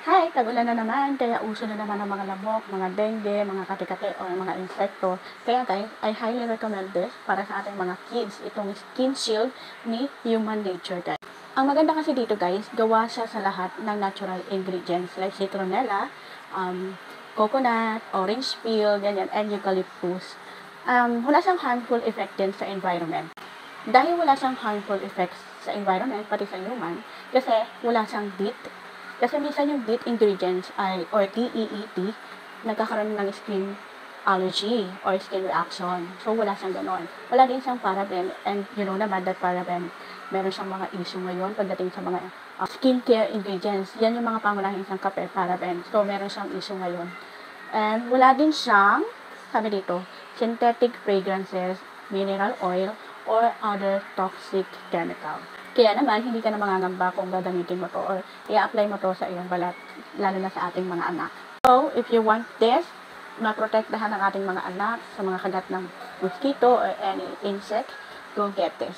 Hi, tag-ulan na naman, kaya uso na naman ang mga lamok, mga dengue, mga kate-kate o mga insekto. Kaya guys, I highly recommend this para sa ating mga kids, itong Skin Shield ni Human Nature guys. Ang maganda kasi dito guys, gawa siya sa lahat ng natural ingredients like citronella, coconut, orange peel, ganyan, and eucalyptus. Wala siyang harmful effect din sa environment. Dahil wala siyang harmful effects sa environment, pati sa human, kasi wala siyang DEET. Kasi minsan yung DEET ingredients ay, or DEET, nagkakaroon ng skin allergy or skin reaction. So, wala siyang ganon. Wala din siyang paraben, and you know naman that paraben, meron siyang mga issue ngayon pagdating sa mga skincare ingredients. Yan yung mga pangunahing isang kape, paraben. So, meron siyang issue ngayon. And wala din siyang, sabi dito, synthetic fragrances, mineral oil, or other toxic chemical. Kaya naman, hindi ka na mangangamba kung gagamitin mo to or i-apply mo to sa iyong balat, lalo na sa ating mga anak. So, if you want this, maprotektahan ang ating mga anak sa mga kagat ng mosquito or any insect, go get this.